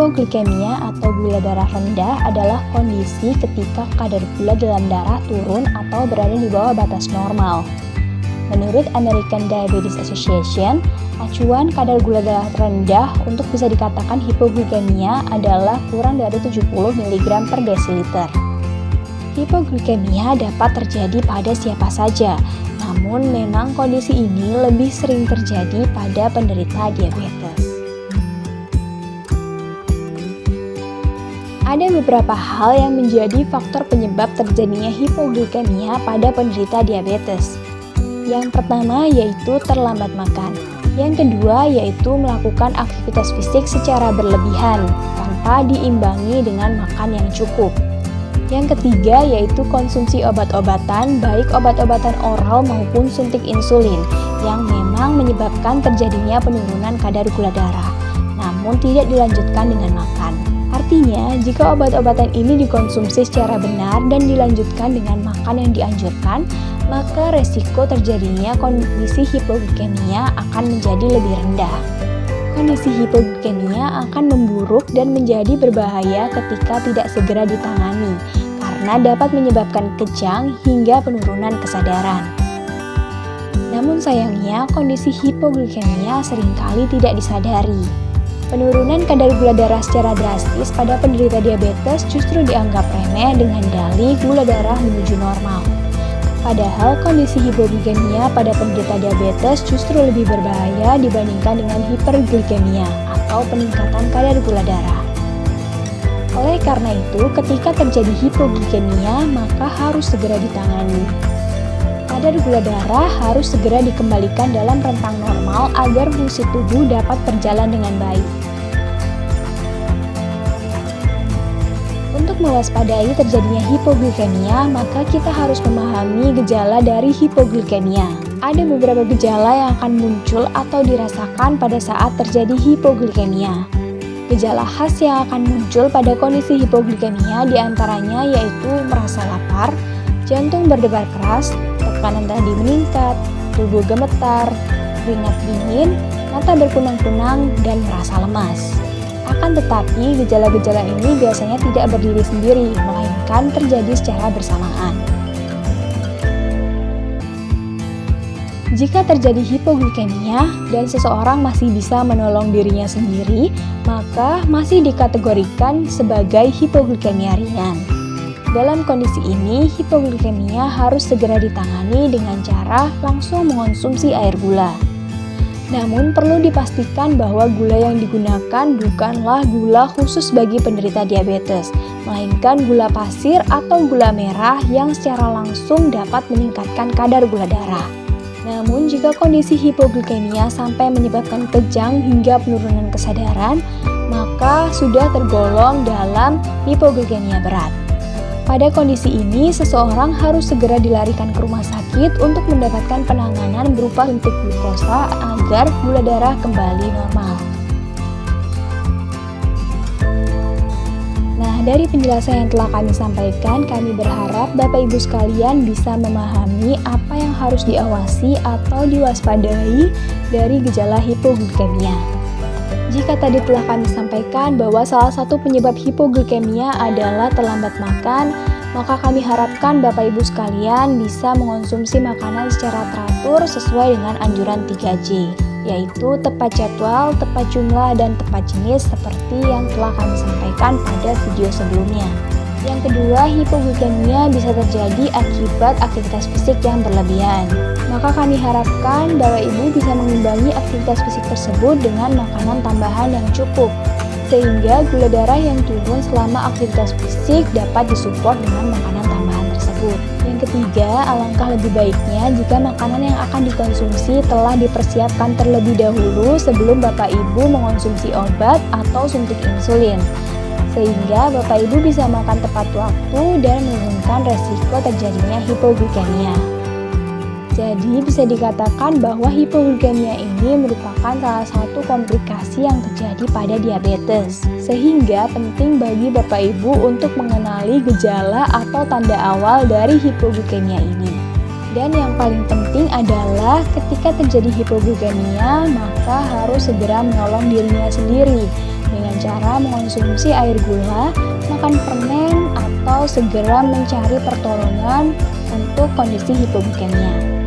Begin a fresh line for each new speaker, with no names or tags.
Hipoglikemia atau gula darah rendah adalah kondisi ketika kadar gula dalam darah turun atau berada di bawah batas normal. Menurut American Diabetes Association, acuan kadar gula darah rendah untuk bisa dikatakan hipoglikemia adalah kurang dari 70 mg per desiliter. Hipoglikemia dapat terjadi pada siapa saja, namun memang kondisi ini lebih sering terjadi pada penderita diabetes. Ada beberapa hal yang menjadi faktor penyebab terjadinya hipoglikemia pada penderita diabetes. Yang pertama yaitu terlambat makan. Yang kedua yaitu melakukan aktivitas fisik secara berlebihan tanpa diimbangi dengan makan yang cukup. Yang ketiga yaitu konsumsi obat-obatan, baik obat-obatan oral maupun suntik insulin, yang memang menyebabkan terjadinya penurunan kadar gula darah, namun tidak dilanjutkan dengan makan. Artinya, jika obat-obatan ini dikonsumsi secara benar dan dilanjutkan dengan makan yang dianjurkan, maka resiko terjadinya kondisi hipoglikemia akan menjadi lebih rendah. Kondisi hipoglikemia akan memburuk dan menjadi berbahaya ketika tidak segera ditangani, karena dapat menyebabkan kejang hingga penurunan kesadaran. Namun sayangnya, kondisi hipoglikemia seringkali tidak disadari. Penurunan kadar gula darah secara drastis pada penderita diabetes justru dianggap remeh dengan dalih gula darah menuju normal. Padahal kondisi hipoglikemia pada penderita diabetes justru lebih berbahaya dibandingkan dengan hiperglikemia atau peningkatan kadar gula darah. Oleh karena itu, ketika terjadi hipoglikemia, maka harus segera ditangani. Kadar gula darah harus segera dikembalikan dalam rentang normal agar fungsi tubuh dapat berjalan dengan baik. Untuk mewaspadai terjadinya hipoglikemia, maka kita harus memahami gejala dari hipoglikemia. Ada beberapa gejala yang akan muncul atau dirasakan pada saat terjadi hipoglikemia. Gejala khas yang akan muncul pada kondisi hipoglikemia diantaranya yaitu merasa lapar, jantung berdebar keras, tekanan nadi meningkat, tubuh gemetar, keringat dingin, mata berkunang-kunang, dan merasa lemas. Akan tetapi, gejala-gejala ini biasanya tidak berdiri sendiri, melainkan terjadi secara bersamaan. Jika terjadi hipoglikemia dan seseorang masih bisa menolong dirinya sendiri, maka masih dikategorikan sebagai hipoglikemia ringan. Dalam kondisi ini, hipoglikemia harus segera ditangani dengan cara langsung mengonsumsi air gula. Namun perlu dipastikan bahwa gula yang digunakan bukanlah gula khusus bagi penderita diabetes, melainkan gula pasir atau gula merah yang secara langsung dapat meningkatkan kadar gula darah. Namun jika kondisi hipoglikemia sampai menyebabkan kejang hingga penurunan kesadaran, maka sudah tergolong dalam hipoglikemia berat. Pada kondisi ini, seseorang harus segera dilarikan ke rumah sakit untuk mendapatkan penanganan berupa suntik glukosa agar gula darah kembali normal. Nah, dari penjelasan yang telah kami sampaikan, kami berharap Bapak Ibu sekalian bisa memahami apa yang harus diawasi atau diwaspadai dari gejala hipoglikemia. Jika tadi telah kami sampaikan bahwa salah satu penyebab hipoglikemia adalah terlambat makan, maka kami harapkan Bapak Ibu sekalian bisa mengonsumsi makanan secara teratur sesuai dengan anjuran 3J, yaitu tepat jadwal, tepat jumlah, dan tepat jenis seperti yang telah kami sampaikan pada video sebelumnya. Yang kedua, hipoglikemia bisa terjadi akibat aktivitas fisik yang berlebihan. Maka kami harapkan Bapak Ibu bisa mengimbangi aktivitas fisik tersebut dengan makanan tambahan yang cukup, sehingga gula darah yang turun selama aktivitas fisik dapat disupport dengan makanan tambahan tersebut. Yang ketiga, alangkah lebih baiknya jika makanan yang akan dikonsumsi telah dipersiapkan terlebih dahulu sebelum Bapak Ibu mengonsumsi obat atau suntik insulin, sehingga Bapak Ibu bisa makan tepat waktu dan menurunkan resiko terjadinya hipoglikemia. Jadi bisa dikatakan bahwa hipoglikemia ini merupakan salah satu komplikasi yang terjadi pada diabetes. Sehingga penting bagi Bapak Ibu untuk mengenali gejala atau tanda awal dari hipoglikemia ini. Dan yang paling penting adalah ketika terjadi hipoglikemia, maka harus segera menolong dirinya sendiri. dengan cara mengonsumsi air gula, makan permen, atau segera mencari pertolongan untuk kondisi hipoglikemia.